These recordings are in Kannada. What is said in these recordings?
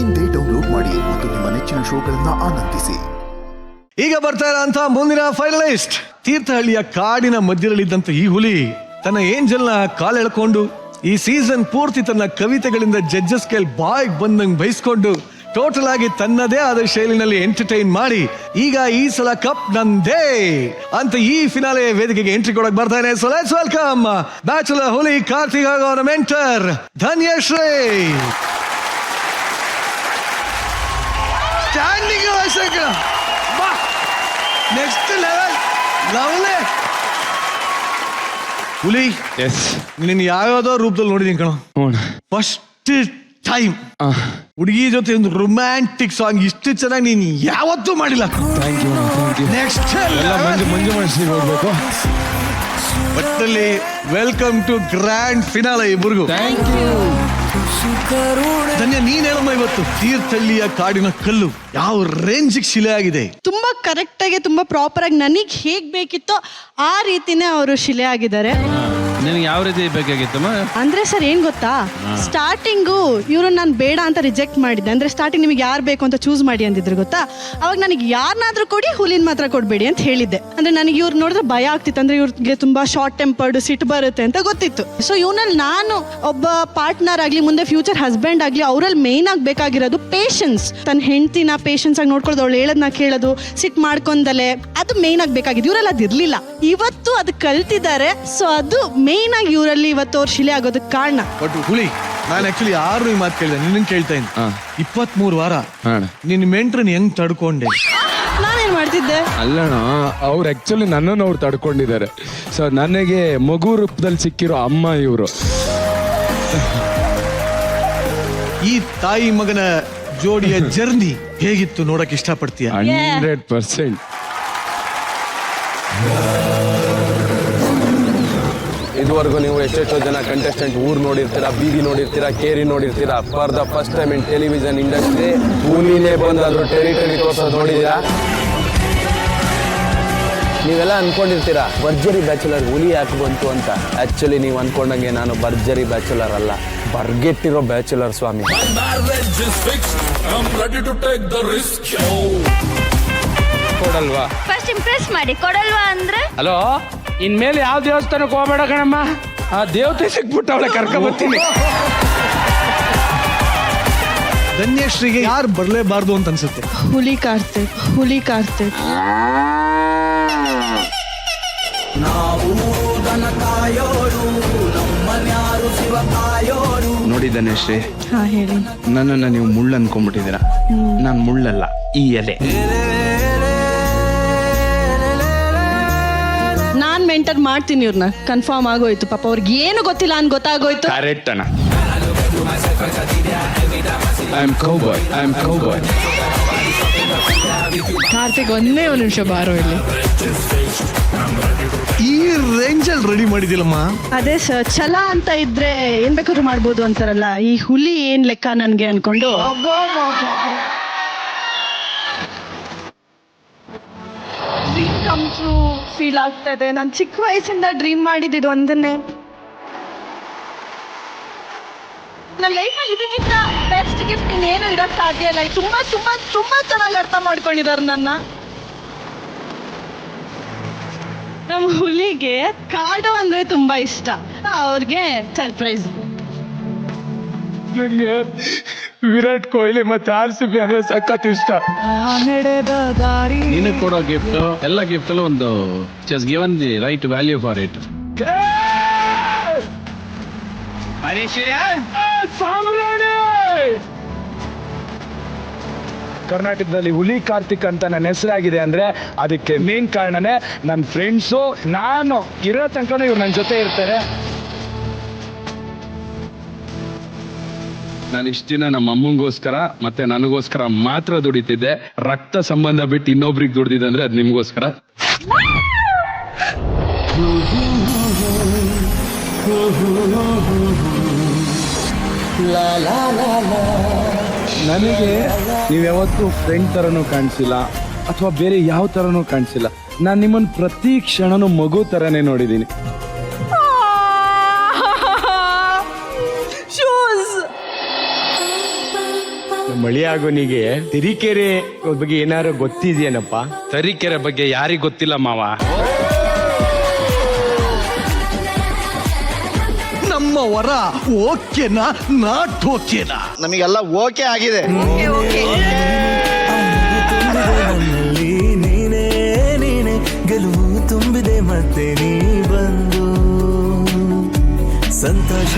ಇಂದೇ ಡೌನ್ಲೋಡ್ ಮಾಡಿ ಮತ್ತು ನಿಮ್ಮ ನೆಚ್ಚಿನ ಶೋಗಳನ್ನ ಆನಂದಿಸಿ. ಈಗ ಬರ್ತಾ ಇರೋಂತ ಮುಂದಿನ ಫೈನಲಿಸ್ಟ್, ತೀರ್ಥಹಳ್ಳಿಯ ಕಾಡಿನ ಮಧ್ಯದಲ್ಲಿದ್ದಂತ ಈ ಹುಲಿ ತನ್ನ ಏಂಜಲ್ನ ಕಾಲೆಳ್ಕೊಂಡು ಈ ಸೀಸನ್ ಪೂರ್ತಿ ತನ್ನ ಕವಿತೆಗಳಿಂದ ಜಡ್ಜಸ್ ಕೈಲಿ ಬಾಯ್ಗೆ ಬಂದಂಗ್ ಬಯಸ್ಕೊಂಡು ಟೋಟಲ್ ಆಗಿ ತನ್ನದೇ ಆದ ಶೈಲಿನಲ್ಲಿ ಎಂಟರ್ಟೈನ್ ಮಾಡಿ ಈಗ ಈ ಸಲ ಕಪ್ ನಂದೇ ಅಂತ ಈ ಫಿನಾಲೆ ವೇದಿಕೆಗೆ ಎಂಟ್ರಿ ಕೊಡಕ್ ಬರ್ತಾನೆ. ಸೊ ಲೆಟ್ಸ್ ವೆಲ್ಕಮ್ ಬ್ಯಾಚುಲರ್ ಹುಲಿ ಕಾರ್ತಿಕ್ ಹಾಗೂ ಅವರ mentor Dhanyashree. Standing next level lovely ಹುಲಿ. ಎಸ್, ನಿನ್ ಯಾವ್ಯಾವ್ದೋ ರೂಪದಲ್ಲಿ ನೋಡಿದೀನಿ ಕಣೋ. ಫಸ್ಟ್ ಟೈಮ್ ಹುಡುಗಿ ಜೊತೆ ಒಂದು ರೊಮ್ಯಾಂಟಿಕ್ ಸಾಂಗ್ ಇಷ್ಟು ಚೆನ್ನಾಗಿ ನೀನ್ ಯಾವತ್ತೂ ಮಾಡಿಲ್ಲ. ನೆಕ್ಸ್ಟ್ ಮಂಜು ಮನಸ್ಸಿ ಹೋಗ್ಬೇಕು. ಒಟ್ಟಲ್ಲಿ ವೆಲ್ಕಮ್ ಟು ಗ್ರ್ಯಾಂಡ್ ಫಿನಾಲೆ ಇಬ್ಬರಿಗೂ. ಧನ್ಯ, ನೀನ್ ಹೇಳಮ್ಮ ಇವತ್ತು ತೀರ್ಥಹಳ್ಳಿಯ ಕಾಡಿನ ಕಲ್ಲು ಯಾವ ರೇಂಜ್ ಶಿಲೆ ಆಗಿದೆ? ತುಂಬಾ ಕರೆಕ್ಟ್ ಆಗಿ ತುಂಬಾ ಪ್ರಾಪರ್ ಆಗಿ ನನಗ್ ಹೇಗ್ ಬೇಕಿತ್ತೋ ಆ ರೀತಿನೇ ಅವರು ಶಿಲೆ ಆಗಿದ್ದಾರೆ. ನಿನಗೆ ಯಾವ ರೀತಿ ಬೇಕಾಗಿತ್ತಮ್ಮ? ಅಂದ್ರೆ ಸರ್ ಏನ್ ಗೊತ್ತಾ, ಸ್ಟಾರ್ಟಿಂಗು ಇವ್ರು ನಾನು ಬೇಡ ಅಂತ ರಿಜೆಕ್ಟ್ ಮಾಡಿದ್ದೆ. ಅಂದ್ರೆ ಸ್ಟಾರ್ಟಿಂಗ್ ನಿಮಗೆ ಯಾರು ಬೇಕು ಅಂತ ಚೂಸ್ ಮಾಡಿ ಅಂದಿದ್ರು ಗೊತ್ತಾ. ಅವಾಗ ನನಗೆ ಯಾರನ್ನಾದ್ರೂ ಕೊಡಿ, ಹುಲಿನ ಮಾತ್ರ ಕೊಡ್ಬೇಡಿ ಅಂತ ಹೇಳಿದ್ದೆ. ಅಂದ್ರೆ ನನಗೆ ಇವ್ರು ನೋಡಿದ್ರೆ ಭಯ ಆಗ್ತಿತ್ತು. ಅಂದ್ರೆ ಇವ್ರಿಗೆ ತುಂಬಾ ಶಾರ್ಟ್ ಟೆಂಪರ್ಡ್, ಸಿಟ್ಟು ಬರುತ್ತೆ ಅಂತ ಗೊತ್ತಿತ್ತು. ಸೊ ಇವನಲ್ಲಿ ನಾನು ಒಬ್ಬ ಪಾರ್ಟ್ನರ್ ಆಗ್ಲಿ, ಮುಂದೆ ಫ್ಯೂಚರ್ ಹಸ್ಬೆಂಡ್ ಆಗ್ಲಿ, ಅವರಲ್ಲಿ ಮೇನ್ ಆಗಿ ಬೇಕಾಗಿರೋದು ಪೇಷನ್ಸ್. ತನ್ನ ಹೆಂಡತಿನ ಪೇಷನ್ಸ್ ಆಗಿ ನೋಡ್ಕೊಳ್ಳೋದು, ಅವಳು ಹೇಳೋದನ್ನ ಕೇಳೋದು, ಸಿಟ್ ಮಾಡ್ಕೊಂಡಲೆ, ಅದು ಮೇನ್ ಆಗಿ ಬೇಕಾಗಿದ್ದು. ಇವರೆಲ್ಲ ಅದಿರ್ಲಿಲ್ಲ, ಇವತ್ತು ಅದು ಕಲ್ತಿದ್ದಾರೆ. ಸೊ ಅದು ಮೇನ್ ಆಗಿ ಇವರಲ್ಲಿ ಇವತ್ತು ಅವ್ರ ಶಿಲೆ ಆಗೋದಕ್ಕೆ ಕಾರಣ. ಬಟ್ ಹುಲಿ, ನಾನು ಆಕ್ಚುಲಿ ಯಾರು ಈ ಮಾತು ಕೇಳಿದೆ, ನಿನ್ನ ಕೇಳ್ತಾ ಇದ್ದೀನಿ. 23 ವಾರ ನಿನ್ನ ಮೆಂಟ್ರನ್ ಹೆಂಗ್ ತಡ್ಕೊಂಡೆ? ನಾನೇನ್ ಮಾಡ್ತಿದ್ದೆ? ಅಲ್ಲಣ್ಣ, ಅವ್ರು ಆಕ್ಚುಲಿ ನನ್ನನ್ನು ಅವ್ರು ತಡ್ಕೊಂಡಿದ್ದಾರೆ. ಸೊ ನನಗೆ ಮಗು ರೂಪದಲ್ಲಿ ಸಿಕ್ಕಿರೋ ಅಮ್ಮ ಇವರು. ಈ ತಾಯಿ ಮಗನ ಜೋಡಿಯ ಜರ್ನಿ ಹೇಗಿತ್ತು ನೋಡಕ್ ಇಷ್ಟಪಡ್ತೀಯ? 100%. ಇದುವರೆಗೂ ನೀವು ಎಷ್ಟೆಷ್ಟೋ ಜನ ಕಂಟೆಸ್ಟೆಂಟ್ ಊರು ನೋಡಿರ್ತೀರಾ, ಬೀದಿ ನೋಡಿರ್ತೀರಾ, ಕೇರಿ ನೋಡಿರ್ತೀರಾ. For the first time in television industry ಹುಲಿನೇ ಬಂದಾದ್ರು ಟೆರಿಟರಿ ತೋರ್ಸೋದು ನೋಡಿದ್ದೀರಾ. ನೀವೆಲ್ಲ ಅನ್ಕೊಂಡಿರ್ತೀರಾ ಭರ್ಜರಿ ಬ್ಯಾಚುಲರ್ ಹುಲಿ ಯಾಕೆ ಬಂತು ಅಂತ. ಆಕ್ಚುಲಿ ನೀವು ಅನ್ಕೊಂಡಂಗೆ ನಾನು ಭರ್ಜರಿ ಬ್ಯಾಚುಲರ್ ಅಲ್ಲ, ಬರ್ಗೆಟ್ಟಿರೋ ಬ್ಯಾಚುಲರ್ ಸ್ವಾಮಿ. ಕೊಡಲ್ವಾ? ಫಸ್ಟ್ ಇಂಪ್ರೆಸ್ ಮಾಡಿ, ಕೊಡಲ್ವಾ ಅಂದ್ರೆ ಹಲೋ, ಇನ್ಮೇಲೆ ಯಾವ ದೇವಸ್ಥಾನಕ್ಕೆ ಹೋಗ್ಬೇಡ ಕಣಮ್ಮ, ಆ ದೇವತೆ ಸಿಕ್ಬಿಟ್ಟು ಅವಳೆ ಕರ್ಕೊಂಡ್ಬರ್ತೀನಿ. ಧನ್ಯಶ್ರೀಗೆ ಯಾರು ಬರ್ಲೇಬಾರ್ದು ಅಂತ ಅನ್ಸುತ್ತೆ? ಹುಲಿ ಕಾರ್ತಿಕ್, ಹುಲಿ ಕಾರ್ತಿಕ್. ನೋಡಿ ಧನ್ಯಶ್ರೀ, ಹಾ ಹೇಳಿ. ನನ್ನನ್ನ ನೀವು ಮುಳ್ಳು ಅನ್ಕೊಂಡ್ಬಿಟ್ಟಿದ್ದೀರಾ. ನಾನು ಮುಳ್ಳಲ್ಲ, ಈ ಎಲೆ. ನಾನ್ ಮೆಂಟರ್ ಮಾಡ್ತೀನಿ ಇವ್ರನ್ನ, ಕನ್ಫರ್ಮ್ ಆಗೋಯ್ತು. ಪಾಪ ಅವ್ರಿಗೆ ಏನು ಗೊತ್ತಿಲ್ಲ ಅಂತ ಗೊತ್ತಾಗೋಯ್ತು. ಕರೆಕ್ಟ್ ಅಣ್ಣ. I am cowboy, I am cowboy. Karthik ಒಂದೇ ಒಂದು ನಿಮಿಷ ಬಾರೋ ಇಲ್ಲಿ. ಈ ರೇಂಜಲ್ಲಿ ರೆಡಿ ಮಾಡಿದಿಲ್ಲಮ್ಮ. ಅದೇ ಸರ್, ಛಲ ಅಂತ ಇದ್ರೆ ಏನ್ ಬೇಕಾದ್ರೂ ಮಾಡ್ಬೋದು ಅಂತಾರಲ್ಲ, ಈ ಹುಲಿ ಏನ್ ಲೆಕ್ಕ ನನ್ಗೆ ಅನ್ಕೊಂಡು ಫೀಲ್ ಆಗ್ತಾ ಇದೆ. ನಾನು ಚಿಕ್ಕ ವಯಸ್ಸಿಂದ ಡ್ರೀಮ್ ಮಾಡಿದ್ದು ಒಂದನ್ನೇ. ನನ್ನ ಲೈಫಲ್ಲಿ ಇದಕ್ಕಿಂತ ಬೆಸ್ಟ್ ಗಿಫ್ಟ್ ಇನ್ನೇನು ಇಡಕ್ ಸಾಧ್ಯ ಇಲ್ಲ. ತುಂಬಾ ತುಂಬಾ ತುಂಬಾ ಚೆನ್ನಾಗಿ ಅರ್ಥ ಮಾಡ್ಕೊಂಡಿದ್ದಾರೆ ನನ್ನ. ನಮ್ಮ ಹುಲಿಗೆ ಕಾಡು ಅಂದ್ರೆ ತುಂಬಾ ಇಷ್ಟ. ಅವ್ರಿಗೆ ಸರ್ಪ್ರೈಸ್. ನನಗೆ ವಿರಾಟ್ ಕೊಹ್ಲಿ ಮತ್ತೆ RCB ಅಂದ್ರೆ ಸಖತ್ ಇಷ್ಟ. ನಿನಗೆ ಕೊಡೋ ಗಿಫ್ಟ್ ಎಲ್ಲ ಗಿಫ್ಟ್ ಅಲ್ಲೂ ಒಂದು just given the right value for it. ಕರ್ನಾಟಕದಲ್ಲಿ ಹುಲಿ ಕಾರ್ತಿಕ್ ಅಂತ ನನ್ನ ಹೆಸರಾಗಿದೆ ಅಂದ್ರೆ ಅದಕ್ಕೆ ಮೇನ್ ಕಾರಣನೇ ನನ್ನ ಫ್ರೆಂಡ್ಸು. ನಾನು ಇರೋ ತನಕ ಇವ್ರು ನನ್ನ ಜೊತೆ ಇರ್ತಾರೆ. ನಾನು ಇಷ್ಟ ದಿನ ನಮ್ಮ ಅಮ್ಮಂಗೋಸ್ಕರ ಮತ್ತೆ ನನಗೋಸ್ಕರ ಮಾತ್ರ ದುಡಿತಿದ್ದೆ. ರಕ್ತ ಸಂಬಂಧ ಬಿಟ್ಟು ಇನ್ನೊಬ್ರಿಗೆ ದುಡ್ದಿದ್ದೆ ಅಂದ್ರೆ ಅದು ನಿಮ್ಗೋಸ್ಕರ. ನನಗೆ ನೀವು ಯಾವತ್ತೂ ಫ್ರೆಂಡ್ ಥರನೂ ಕಾಣಿಸಿಲ್ಲ ಅಥವಾ ಬೇರೆ ಯಾವ ಥರನೂ ಕಾಣಿಸಿಲ್ಲ. ನಾನು ನಿಮ್ಮನ್ನು ಪ್ರತಿ ಕ್ಷಣನೂ ಮಗು ಥರನೇ ನೋಡಿದ್ದೀನಿ. ಮಳಿಯಾಗೋನಿಗೆ ತರೀಕೆರೆ ಬಗ್ಗೆ ಏನಾರು ಗೊತ್ತಿದೆಯೇನಪ್ಪ? ತರೀಕೆರೆ ಬಗ್ಗೆ ಯಾರಿಗ್ ಗೊತ್ತಿಲ್ಲ ಮಾವ. ನಮ್ಮ ವರ ಓಕೆನಾ ನಾಟ್ ಓಕೆನಾ? ನಮಗೆಲ್ಲ ಓಕೆ ಆಗಿದೆ. ನೀನೇ ನೀನೇ ಗೆಲುವು ತುಂಬಿದೆ ಮತ್ತೆ ನೀ ಬಂದು ಸಂತೋಷ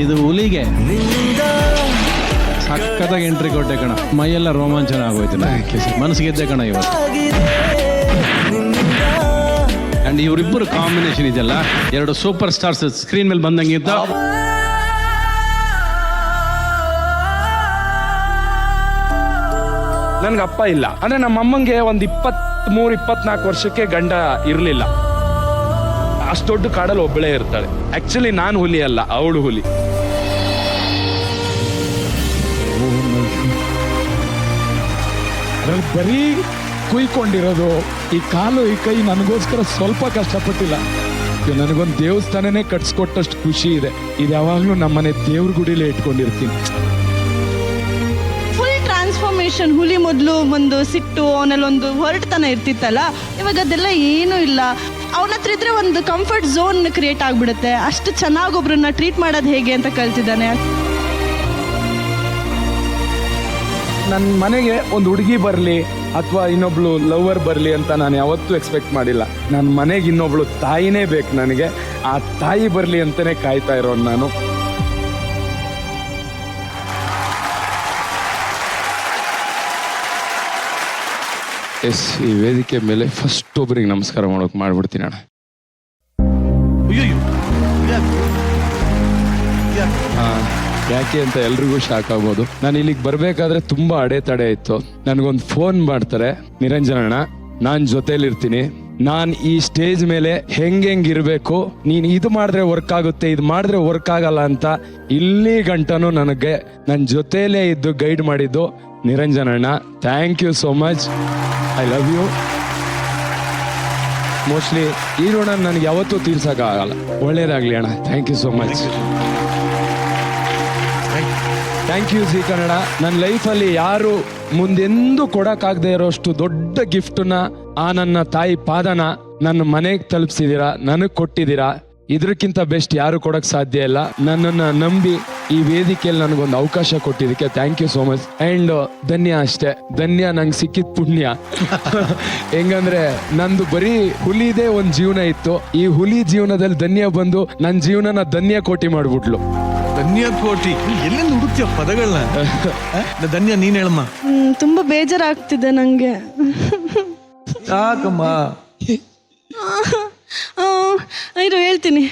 ಇದು ಹುಲಿಗೆ ನಿನ್ನಿಂದ ಸಕ್ಕತ್ತಾಗಿ ಎಂಟ್ರಿ ಕೊಟ್ಟೆ ಕಣ. ಮೈಯೆಲ್ಲ ರೋಮಾಂಚನ ಆಗೋಯ್ತು ಮನಸ್ಸಿಗೆ ಗೆದ್ದೆ ಕಣ ಇವತ್ತು. ಆಗಿದೆ ನಿನ್ನಿಂದ ಅಂಡ್ ಇವರಿಬ್ಬರು ಕಾಂಬಿನೇಷನ್ ಇದೆಯಲ್ಲ, ಎರಡು ಸೂಪರ್ ಸ್ಟಾರ್ಸ್ ಸ್ಕ್ರೀನ್ ಮೇಲೆ ಬಂದಂಗಿದ್ದ. ನನ್ಗೆ ಅಪ್ಪ ಇಲ್ಲ ಅಂದ್ರೆ ನಮ್ಮ ಅಮ್ಮಂಗೆ ಒಂದು 23-24 ವರ್ಷಕ್ಕೆ ಗಂಡ ಇರ್ಲಿಲ್ಲ. ಅಷ್ಟು ದೊಡ್ಡ ಕಾಡಲ್ಲಿ ಒಬ್ಬಳೇ ಇರ್ತಾಳೆ. ಆಕ್ಚುಲಿ ನಾನು ಹುಲಿ ಅಲ್ಲ, ಅವಳು ಹುಲಿ. ಬರೀ ಕುಯ್ಕೊಂಡಿರೋದು ಈ ಕಾಲು ಈ ಕೈ ನನಗೋಸ್ಕರ ಸ್ವಲ್ಪ ಕಷ್ಟಪಟ್ಟಿಲ್ಲ. ನನಗೊಂದು ದೇವಸ್ಥಾನನೇ ಕಟ್ಸ್ಕೊಟ್ಟಷ್ಟು ಖುಷಿ ಇದೆ. ಇದು ಯಾವಾಗ್ಲೂ ನಮ್ಮನೆ ದೇವ್ರ ಗುಡಿಲೇ ಇಟ್ಕೊಂಡಿರ್ತೀನಿ. Full transformation. ಹುಲಿ ಮೊದಲು ಒಂದು ಸಿಟ್ಟು, ಅವನಲ್ಲೊಂದು ಹೊರಟತನ ಇರ್ತಿತ್ತಲ್ಲ, ಇವಾಗ ಅದೆಲ್ಲ ಏನೂ ಇಲ್ಲ. ಅವನ ಹತ್ರ ಇದ್ರೆ ಒಂದು ಕಂಫರ್ಟ್ ಝೋನ್ ಕ್ರಿಯೇಟ್ ಆಗ್ಬಿಡುತ್ತೆ. ಅಷ್ಟು ಚೆನ್ನಾಗಿ ಒಬ್ರನ್ನ ಟ್ರೀಟ್ ಮಾಡೋದು ಹೇಗೆ ಅಂತ ಕಲ್ತಿದ್ದಾನೆ. ನನ್ನ ಮನೆಗೆ ಒಂದು ಹುಡುಗಿ ಬರಲಿ ಅಥವಾ ಇನ್ನೊಬ್ಳು ಲವರ್ ಬರಲಿ ಅಂತ ನಾನು ಯಾವತ್ತೂ ಎಕ್ಸ್ಪೆಕ್ಟ್ ಮಾಡಿಲ್ಲ. ನನ್ನ ಮನೆಗೆ ಇನ್ನೊಬ್ಳು ತಾಯಿನೇ ಬೇಕು ನನಗೆ. ಆ ತಾಯಿ ಬರಲಿ ಅಂತಾನೆ ಕಾಯ್ತಾ ಇರೋನು ನಾನು. ಎಸ್, ಈ ವೇದಿಕೆ ಮೇಲೆ ಫಸ್ಟ್ ಒಬ್ಬರಿಗೆ ನಮಸ್ಕಾರ ಮಾಡ್ಬಿಡ್ತೀನಿ ಅಣ್ಣ. ಅಯ್ಯೋ ಯಾಕೆ ಅಂತ ಎಲ್ರಿಗೂ ಶಾಕ್ ಆಗ್ಬೋದು. ನಾನು ಇಲ್ಲಿಗೆ ಬರ್ಬೇಕಾದ್ರೆ ತುಂಬಾ ಅಡೆತಡೆ ಇತ್ತು. ನನಗೊಂದು ಫೋನ್ ಮಾಡ್ತಾರೆ, ನಿರಂಜನಣ್ಣ ನಾನ್ ಜೊತೆಲಿರ್ತೀನಿ, ನಾನ್ ಈ ಸ್ಟೇಜ್ ಮೇಲೆ ಹೆಂಗಿರ್ಬೇಕು, ನೀನ್ ಇದು ಮಾಡಿದ್ರೆ ವರ್ಕ್ ಆಗುತ್ತೆ, ಇದು ಮಾಡಿದ್ರೆ ವರ್ಕ್ ಆಗಲ್ಲ ಅಂತ ಇಲ್ಲಿ ಗಂಟನು ನನಗೆ ನನ್ನ ಜೊತೆಲೇ ಇದ್ದು ಗೈಡ್ ಮಾಡಿದ್ದು ನಿರಂಜನಣ್ಣ. Thank you so much. I love you. Mostly ಈ ಋಣ ನನಗೆ ಯಾವತ್ತೂ ತೀರ್ಸಕ್ಕಾಗಲ್ಲ. ಒಳ್ಳೇದಾಗ್ಲಿ ಅಣ್ಣ. Thank you so much. Thank you Zee Kannada. ನನ್ನ ಲೈಫಲ್ಲಿ ಯಾರು ಮುಂದೆಂದೂ ಕೊಡಕ್ಕಾಗದೆ ಇರೋಷ್ಟು ದೊಡ್ಡ ಗಿಫ್ಟನ್ನ ಆ ನನ್ನ ತಾಯಿ ಪಾದನ ನನ್ನ ಮನೆಗೆ ತಲುಪಿಸಿದೀರಾ, ನನಗೆ ಕೊಟ್ಟಿದ್ದೀರಾ. ಇದಕ್ಕಿಂತ ಬೆಸ್ಟ್ ಯಾರು ಕೊಡಕ್ ಸಾಧ್ಯ ಇಲ್ಲ. ನನ್ನನ್ನು ನಂಬಿ ಈ ವೇದಿಕೆಯಲ್ಲಿ ನನಗೊಂದು ಅವಕಾಶ ಕೊಟ್ಟಿದ್ದಕ್ಕೆ thank you so much. And Dhanya ಅಷ್ಟೇ. ಧನ್ಯ ನಂಗೆ ಸಿಕ್ಕಿದ ಪುಣ್ಯ. ಹೆಂಗಂದ್ರೆ ನಂದು ಬರೀ ಹುಲಿದೇ ಒಂದು ಜೀವನ ಇತ್ತು. ಈ ಹುಲಿ ಜೀವನದಲ್ಲಿ ಧನ್ಯ ಬಂದು ನನ್ನ ಜೀವನನ ಧನ್ಯ ಕೋಟಿ ಮಾಡ್ಬಿಟ್ಲು. ಧನ್ಯ ಕೋಟಿ ಎಲ್ಲಿಂದ ಹುಡುಕ್ತಿಯ ಪದಗಳನ್ನ? ಧನ್ಯ ನೀನ್ ಹೇಳಮ್ಮ. ತುಂಬಾ ಬೇಜಾರಾಗ್ತಿದೆ ನಂಗೆ. ಸಾಕಮ್ಮ. ಇರು ಹೇಳ್ತೀನಿ.